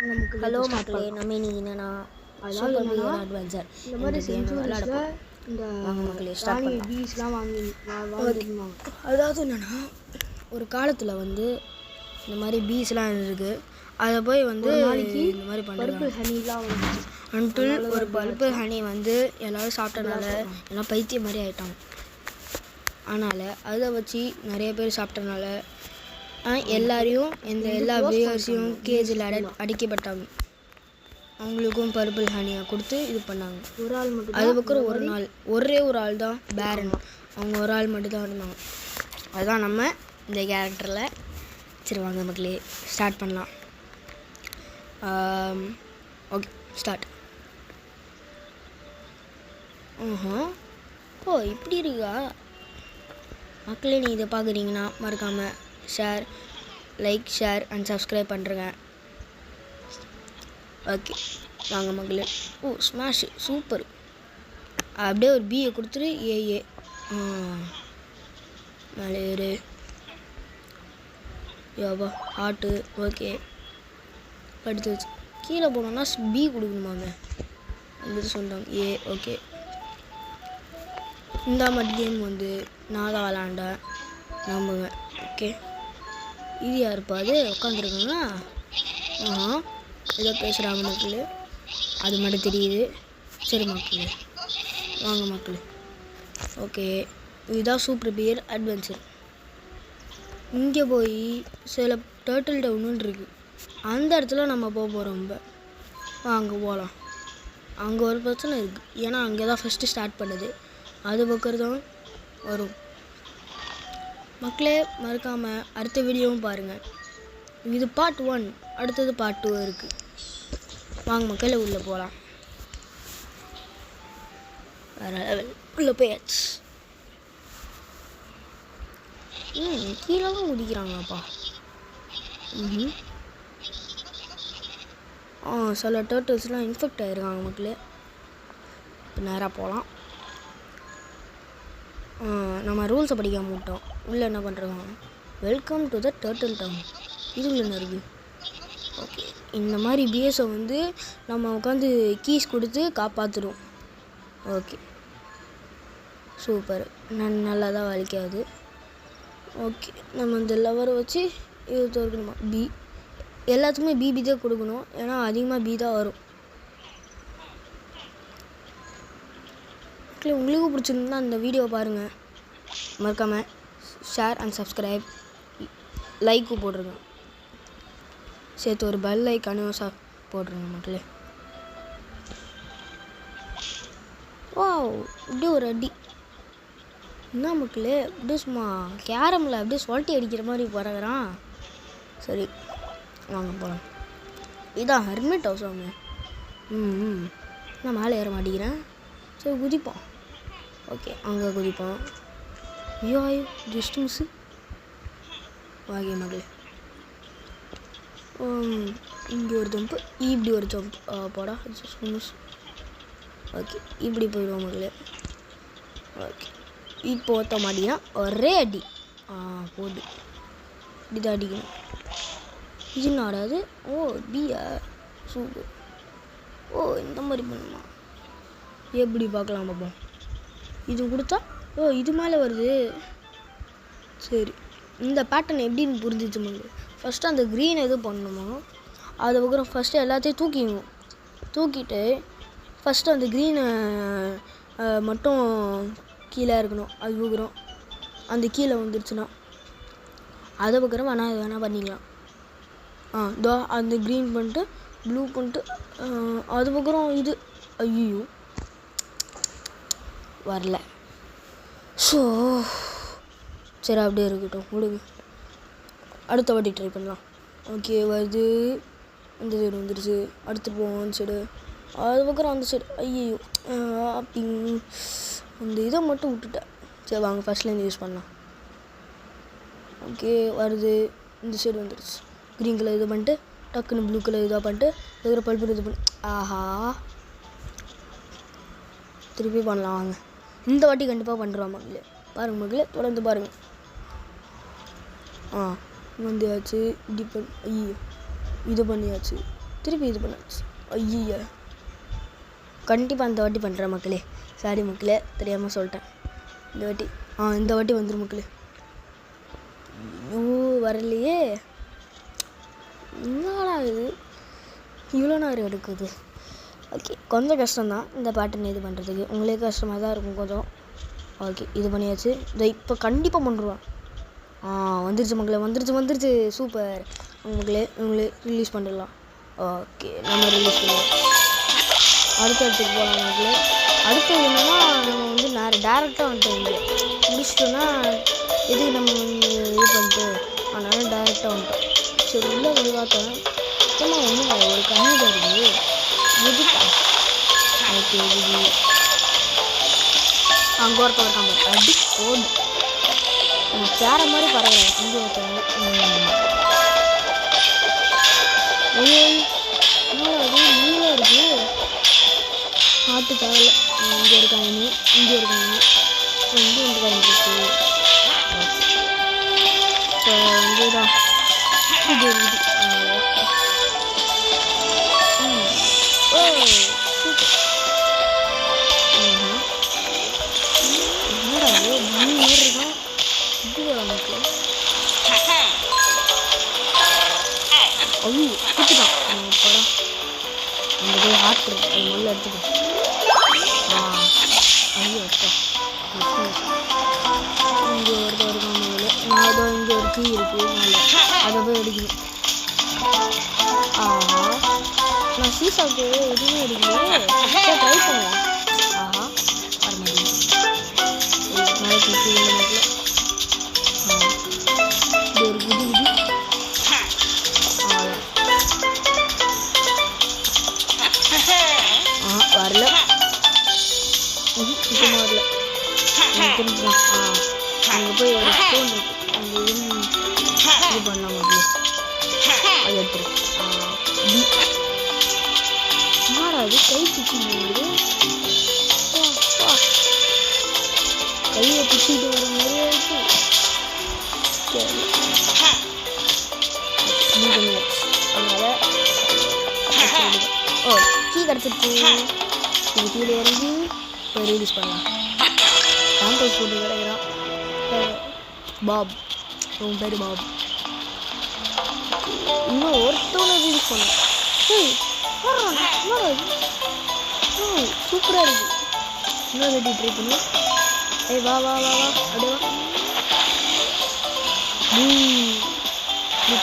நமக்கு ஹலோ மக்களே, நம்ம இன்னைக்கு என்னன்னா சூப்பர் பியர் அட்வென்ச்சர் இந்த மாதிரி விளையாட இந்த மக்களே ஸ்டார்ட் பண்ணலாம். பீஸ்லாம் வாங்கிருந்தாங்க. அதாவது என்னன்னா, ஒரு காலத்தில் வந்து இந்த மாதிரி பீஸ்லாம் இருக்குது. அதை போய் வந்து நாளைக்கு இந்த மாதிரி பர்பிள் பண்ணுறாங்க. ஹனிலாம் வந்துச்சு. அன்டில் ஒரு பர்பிள் ஹனி வந்து எல்லாரும் சாப்பிட்டனால எல்லாம் பைத்தியம் மாதிரி ஆகிட்டாங்க. அதனால் அதை வச்சு நிறைய பேர் சாப்பிட்டனால எல்லாரையும் எல்லா பியர்ஸையும் கேஜில் அடிக்கப்பட்டாங்க. அவங்களுக்கும் பர்பிள் ஹனியாக கொடுத்து இது பண்ணாங்க. ஒரு ஆள் மட்டும் அதுக்கப்புறம் ஒரு நாள் ஒரே ஒரு ஆள் தான் பேரன். அவங்க ஒரு ஆள் மட்டும் தான் இருந்தாங்க. அதுதான் நம்ம இந்த கேரக்டரில். சரி வாங்க மக்களே ஸ்டார்ட் பண்ணலாம். Okay start. ஓ இப்படி இருக்கா மக்களே? நீங்கள் இதை பார்க்குறீங்கன்னா மறக்காமல் ஷேர் அண்ட் சப்ஸ்கிரைப் பண்ணுறேங்க. ஓகே வாங்க மக்களே. ஓ ஸ்மாஷ் சூப்பர். அப்படியே ஒரு பியை கொடுத்துட்டு ஏ மலையேறு யோபா ஹாட்டு. ஓகே அடுத்து கீழே போனோம்னா பி கொடுக்கணுமாங்க அப்படி சொல்கிறாங்க. ஓகே இந்த மாதிரி கேம் வந்து நான் தான் விளாண்டேன் நம்புங்க. ஓகே இது யாருப்பா அது உட்காந்துருக்காங்க? ஏதோ பேசுகிறாங்க மக்களே, அது மட்டும் தெரியுது. சரி மக்களே வாங்க மக்களே. ஓகே இதுதான் சூப்பர் பியர் அட்வென்ச்சர். இங்கே போய் சில டர்ட்டில் டவுன்னு இருக்குது. அந்த இடத்துல நம்ம போக போகிறோம். அங்கே போகலாம். அங்கே ஒரு பிரச்சனை இருக்குது. ஏன்னா அங்கே தான் ஃபஸ்ட்டு ஸ்டார்ட் பண்ணுது. அது பக்கம் தான் வரும். மக்களே மறக்காமல் அடுத்த வீடியோவும் பாருங்கள். இது பார்ட் 1, அடுத்தது பார்ட் 2 இருக்குது. வாங்க மக்களே உள்ளே போகலாம். வேறு லெவல் உள்ளே போயாச்சு. கீழே தான் குதிக்கிறாங்கப்பா. சில டர்ட்டில்ஸ்லாம் இன்ஃபெக்ட் ஆகிருக்காங்க மக்களே. இப்போ நேராக போகலாம். நம்ம ரூல்ஸை படிக்காம விட்டோம். உள்ளே என்ன பண்ணுறாங்க? Welcome to the turtle town. இது என்ன இருக்குது? ஓகே இந்த மாதிரி பிஎஸை வந்து நம்ம உட்காந்து கீஸ் கொடுத்து காப்பாற்றுறோம். Okay super. நல்லா தான் வலிக்காது. ஓகே நம்ம இந்த லவரை வச்சு இது தோற்கணுமா? பி எல்லாத்துக்குமே பிபி தான் கொடுக்கணும். ஏன்னா அதிகமாக பி தான் வரும். உங்களுக்கு பிடிச்சிருந்தா அந்த வீடியோ பாருங்கள். மறக்காமல் ஷேர் அண்ட் சப்ஸ்கிரைப் லைக்கும் போட்டுருங்க. சேர்த்து ஒரு பெல் ஐக்கானும் போட்டுருங்க மக்களே. ஓ இப்படி ஒரு அடி என்ன மக்களே? அப்படியே சும்மா கேரமில் அப்படியே சொல்லிட்டு அடிக்கிற மாதிரி பறகுறான். சரி வாங்க போகலாம். இதான் ஹெர்மெட் ஹவுஸ் அவங்க. நான் மேலே ஏற மாட்டேங்கிறேன். சரி குதிப்போம். ஓகே அங்கே குதிப்போம். ஐயோ ஜஸ்ட் மிஸ்ஸு. வாங்க மக்களே. இங்கே ஒரு ஜம்ப்பு, இப்படி ஒரு ஜம்ப் போடா ஜஸ்ட் மிஸ். ஓகே இப்படி போயிடுவோம் மக்களே. ஓகே இப்போ ஒருத்த மாட்டிங்கன்னா ஒரே அடி போடு. இப்படி தான் அடிக்கணும். இது நாடாது. ஓ பியா சூப்பர். ஓ இந்த மாதிரி பண்ணுமா? எப்படி பார்க்கலாம் பார்ப்போம். இது கொடுத்தா இது மேலே வருது. சரி இந்த பேட்டர்ன் எப்படின்னு புரிஞ்சிச்சு மக்களே. ஃபஸ்ட்டு அந்த க்ரீன் எது பண்ணணுமோ அதுக்கப்புறம் ஃபஸ்ட்டு எல்லாத்தையும் தூக்கிட்டு ஃபஸ்ட்டு அந்த க்ரீனை மட்டும் கீழே இருக்கணும். அதுக்கப்புறம் அந்த கீழே வந்துருச்சுன்னா அதுக்கப்புறம் வேணா பண்ணிக்கலாம். இதோ அந்த க்ரீன் பண்ணிட்டு ப்ளூ பண்ணிட்டு அதுக்கப்புறம் இது ஐயோ வரல. ஸோ சரி அப்படியே இருக்கட்டும் விடுங்க. அடுத்த வாட்டி ட்ரை பண்ணலாம். ஓகே வருது. இந்த சைடு வந்துடுச்சு. அடுத்து போவோம் அந்த சைடு. அதுக்கப்புறம் அந்த சைடு ஐயோ அப்படி அந்த இதை மட்டும் விட்டுட்டேன். சரி வாங்க ஃபஸ்ட்லேருந்து யூஸ் பண்ணலாம். ஓகே வருது. இந்த சைடு வந்துடுச்சு. க்ரீன் கலர் இது பண்ணிட்டு டக்குன்னு ப்ளூ கலர் இதாக பண்ணிட்டு அதுக்கப்புறம் பல்பு இது பண்ணி திருப்பி பண்ணலாம். வாங்க இந்த வாட்டி கண்டிப்பாக பண்ணுறோம் மக்களே. பாருங்கள் மக்களே தொடர்ந்து பாருங்கள். வந்தியாச்சு. இப்படி ஐயோ இது பண்ணியாச்சு. திருப்பி இது பண்ண. ஐயோ, கண்டிப்பாக இந்த வாட்டி பண்ணுறேன் மக்களே. சாரி மக்களே, தெரியாமல் சொல்லிட்டேன். இந்த வாட்டி வந்துடும் மக்களே. வரலையே, என்னடா இது இவ்வளோ நேரம் எடுக்குது. ஓகே, கொஞ்சம் கஷ்டம்தான் இந்த பேட்டர்ன் இது பண்ணுறதுக்கு. உங்களுக்கு கஷ்டமாக தான் இருக்கும் கொஞ்சம். ஓகே, இது பண்ணியாச்சு. இதை இப்போ கண்டிப்பாக பண்ணுருவேன். வந்துருச்சு மக்களே, வந்துருச்சு. சூப்பர் உங்களே ரிலீஸ் பண்ணிடலாம். ஓகே, நம்ம ரிலீஸ் பண்ணுவோம். அடுத்த இடத்துக்கு போகலாம் மக்களே. அடுத்தது என்னென்னா, நம்ம வந்து டேரெக்டாக வந்துட்டோம். இங்கே முடிச்சிட்டோன்னா எதுக்கு நம்ம இது பண்ணிட்டு, அதனால் டேரெக்டாக வந்துட்டோம். சரி, உள்ளே போய் பார்த்தேன். சுத்தமாக ஒன்றும் ஒரு கண்ணு இருக்குது. எதுக்கா? ஓகே, இது அங்கே ஒருத்தன் இருக்காங்க. அடி போடு, சேர மாதிரி பரவாயில்ல. இங்கே ஒருத்தவங்க அது நீளாக இருக்குது. ஆட்டு தேவையில்ல. இங்கே இருக்காங்க, இங்கே இருக்காங்க, இங்கே வந்து காய்ஞ்சிருக்கு. இப்போ வந்து தான் இது இருக்குது. என்னடா இது மணி நேரம் இருக்கான். இது நமக்கு ஐயோ குட்டிதான். படம் அந்த போய் ஹார்ட் அது நல்லா எடுத்துக்கோ. ஐயோ அப்பா, இங்கே ஒருத்தர் இருக்கான். நான் ஏதோ இங்கே ஒரு கீ இருக்குது, அதை போய் எடுக்கணும். நான் சீசாவுக்கு எதுவுமே எடுக்கலையே. ட்ரை பண்ணுவேன். வர முடியும். நாளைக்கு இது ஒரு குதி வரல. சுத்தமாக வரல. தெரிஞ்சுக்கலாம். அங்கே போய் ஒரு ஸ்டோன் இருக்கு, அங்கே இது பண்ணலாம் அப்படியே. அது எடுத்துரு. மாறாது கை பிடிச்சி கையை பிடிச்சிட்டு வர மாதிரியே இருக்கு. அதனால கீ கிடச்சிருச்சு. இது கீழே இறங்கி போய் ரிலீஸ் பண்ணலாம். காம்பஸ் போட்டு கிடைக்கிறான். பாப், உன் பேர் பாப். இன்னும் ஒருத்தவனை ரிலீஸ் பண்ணலாம். சூப்பராக இருக்கு. இன்னும் ரெடி ட்ரை பண்ணு. வா அப்படியே வா. நீ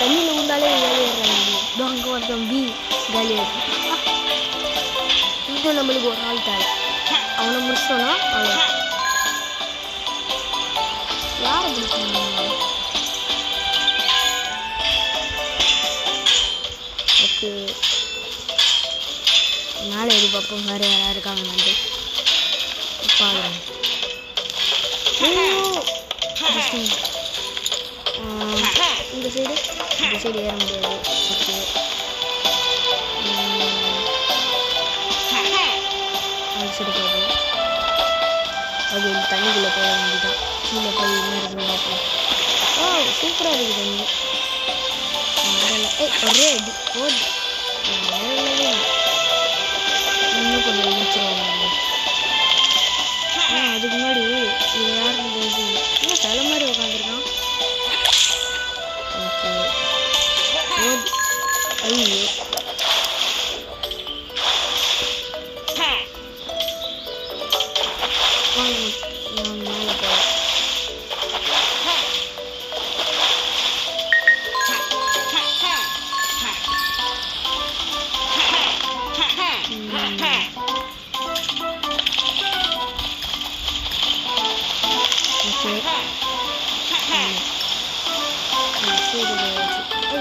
தண்ணியில் உண்டாலே காலியாடுறாங்க. அங்கே ஒருத்தன் பி காலியாடு. இன்னும் நம்மளுக்கு ஒரு ஆள் தேவை. அவனை முடிச்சிட்டோன்னா அவ்வளோ. யாரை பிடிச்சாங்க? ஓகே, மேலே எது பார்ப்போம். வேறு யாராவது இருக்காங்கன்னு பார்க்குறேன். இந்த சைடு ஏற முடியாது. ஓகே, அந்த சைடு பார்ப்போம். அது தண்ணிக்குள்ளே போக வேண்டியதான். கீழே போய் என்ன இருக்குன்னு பார்ப்போம். சூப்பராக இருக்குது தண்ணி. ஒரே அடி போது. இன்னும் கொஞ்சம் முடிச்சிருவாங்க. அதுக்கு முன்னாடி இது யார் இருந்தது? இன்னும் சில மாதிரி உட்காந்துருக்கான். ஓகே, ஐயோ நான் மேலே போகிறேன்.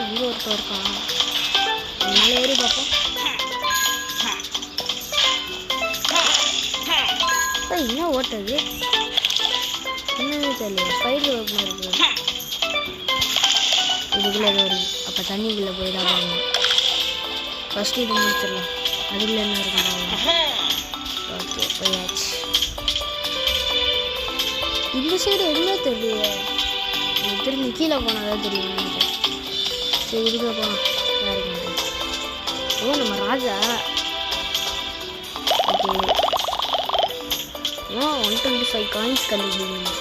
இங்கே ஒருத்தர் இருக்கான். மேலே ஏறி பார்ப்போம். என்ன ஓட்டது என்னன்னு தெரியல. ஸ்பைடர் வெப் மாதிரி இருக்குது. இதுக்குள்ளே ஏதோ வருது. அப்போ தண்ணிக்குள்ளே போய் தான் வாங்கணும். ஃபஸ்ட்டு இது முடிச்சிடலாம். அதுக்குள்ளே என்ன இருக்குன்னு. ஓகே, போயாச்சு. இந்த சைடு எதுவுமே தெரியல. திரும்பி கீழே போனால் தான் தெரியும். சரி, இதுக்குள்ளே போகலாம். யாருக்கு ஓ நம்ம ராஜா. ஓகே. 125 காயின்ஸ் கண்டுபிடிக்கணும்.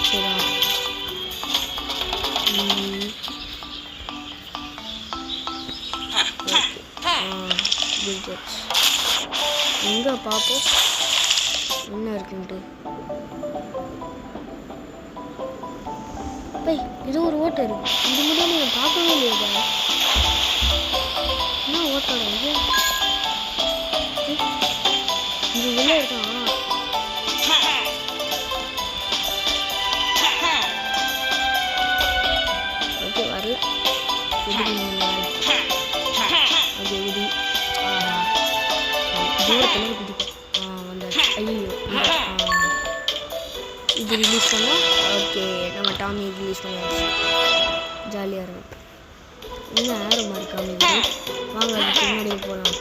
சரியா? எங்கே பார்ப்போம் என்ன இருக்குன்ட்டு. இது ஒரு ஓட்டை இருக்கு. இது மட்டும் நீங்கள் பார்க்கவே இல்லையா? என்ன ஓட்டோட இது? இது உள்ளே இருக்கான். ஓகே வரல. அது இது தூரத்தில் குதிக்கும். வந்தாச்சு. ஐயோ இது ரிலீஸ் பண்ணோம். ஓகே நம்ம டாமி ரிலீஸ் பண்ணியாச்சு. ஜாலியாக இருக்கும். இன்னும் ஆரமாக இருக்காம இது. வாங்க அதுக்கு முன்னாடியே போகலாம்.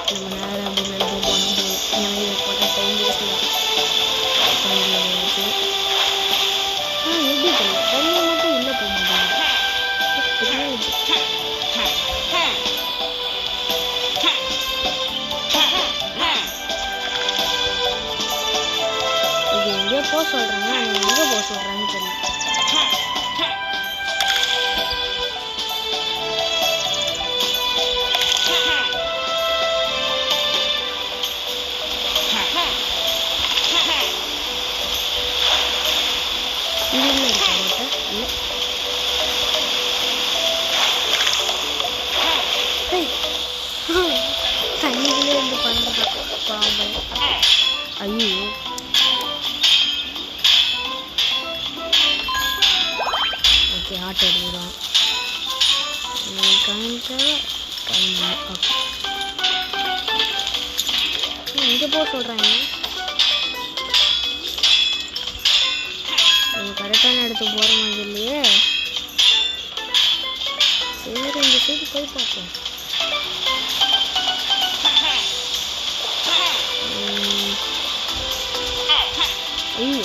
நம்ம நேரம் அப்படி நடந்து போனோம். ஏன்னா இதை போட்டால் டைம் வேஸ்ட் ஆகும். எப்படி தெரியல தண்ணி மட்டும் உள்ளே போக மாட்டேங்குது. இது எங்கேயோ போக சொல்கிறாங்க. அவங்க எங்கே போக சொல்கிறாங்கன்னு தெரியல. இதுல இருக்கா ஓட்ட? இல்லை. தண்ணிக்குள்ளே இருந்து பண்ணுறது பாம்பு. ஐயோ ஓகே ஆட்டோ எடுக்கிறோம். இங்கே போக சொல்கிறாங்க. நம்ம கரெக்டான இடத்துக்கு போகிற மாதிரி இல்லையே. சரி இந்த சைடு போய் பார்ப்போம். ஐயோ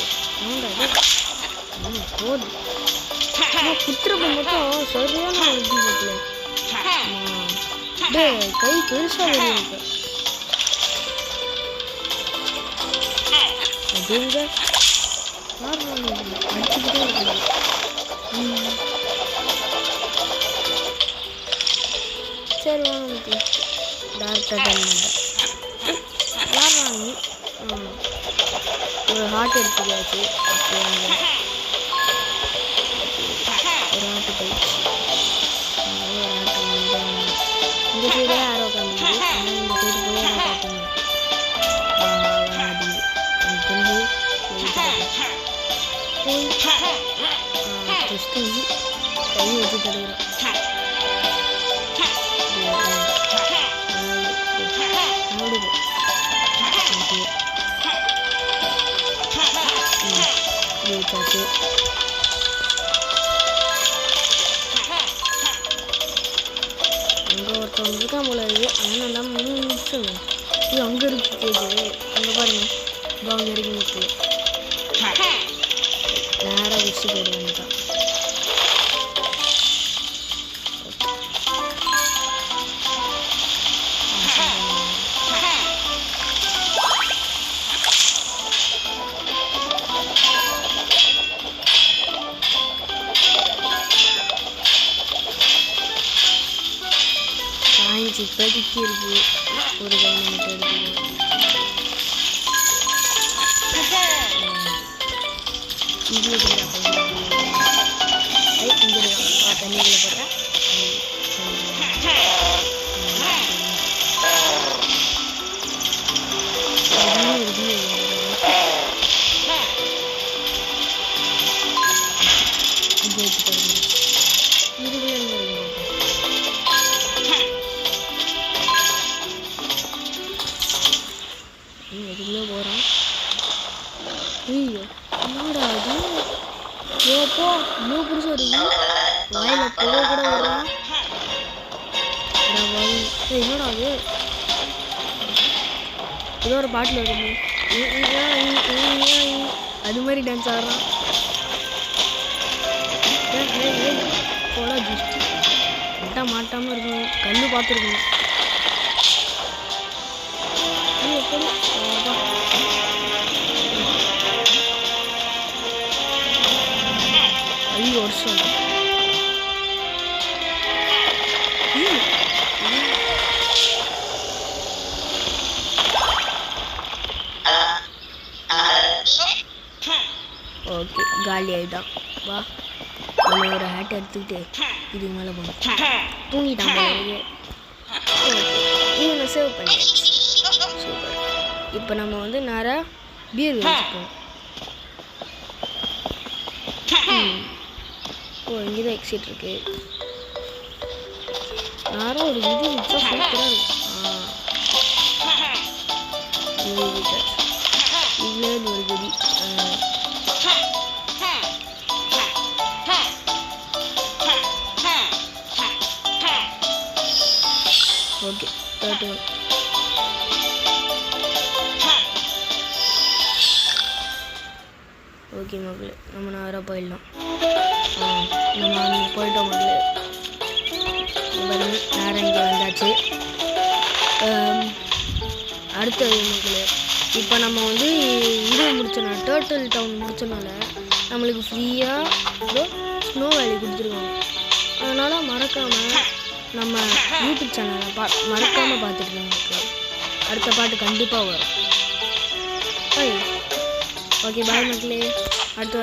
போதும். குத்துறப்ப மட்டும் சரியான ஒரு கை பெருசாக இருக்கு. அப்படிங்க அடிச்சுக்கிட்டே இருக்குது. சரி வாங்க டேரக்டாக டன் பண்ணுறேன். வாங்கி ஒரு ஹார்ட் எடுத்துக்காச்சு. ஒரு ஹார்ட்டு போயிடுச்சு. ஒரு ஹார்ட்டு இந்த சைடே ஆரோ காமிக்குது. ஆனால் இந்த சைடு போய் நான் பார்த்தீங்க எனக்கு தெரிஞ்சு போய் ஜஸ்ட்டு கை வச்சு தருகிறேன். வச்சாச்சு. அங்கே ஒருத்தவங்க இருக்கான் போல இருக்குது. ஆனால் தான் 3 நிமிஷம் இது அங்கே இருக்கு கேது. அங்கே பாருங்க இப்போ அங்கே இருக்கு நிற்கு. நேராக வச்சு போயிடுவாங்க தான். இப்போதைக்கு இருக்கு. ஒரு கையில் மட்டும் எடுத்துக்கணும். இது இங்கே தண்ணிக்குள்ளே போட்டால் எதுக்குள்ளே போகிறான். ஐயோ என்னடா அது? ஏப்போ இன்னும் புதுசாக இருக்கு. வாயில் போக கூட விடுறான். என்னடா அது? ஏதோ ஒரு பாட்டில் வருது. அது மாதிரி டான்ஸ் ஆடுறான். போடா ஜூஸ் மாட்டாமல் இருக்கணும். கண்ணு பார்த்துருக்கணும். வருஷம் ஓகே காலி ஆகிட்டான். வா நம்ம ஒரு ஹேட் எடுத்துக்கிட்டு இதுக்கு மேலே போகணும். தூங்கிட்டான் போல. இவனை சேவ் பண்ணியாச்சு. சூப்பர். இப்போ நம்ம வந்து நேராக பியர் வச்சுப்போம். ஓ இங்கே தான் எக்ஸிட் இருக்கு. நேரம் ஒரு இது வச்சா சூப்பராக இருக்கும். இதுலேயே ஒரு கதி. ஓகே 31. ஓகே மக்களே நம்ம நேராக போயிடலாம். நம்ம போயிட்டோம் மக்களே. நேரம் இங்கே வந்தாச்சு. அடுத்தது மக்களே இப்போ நம்ம வந்து இது முடிச்சோன்னா டர்ட்டில் டவுன் முடிச்சனால நம்மளுக்கு ஃப்ரீயாக ஸ்னோ வேலி கொடுத்துருக்காங்க. அதனால் மறக்காமல் நம்ம யூடியூப் சேனலை மறக்காமல் பார்த்துக்கலாம். அடுத்த பாட்டு கண்டிப்பாக வரும். ஓகே பாய் மக்களே. அடுத்த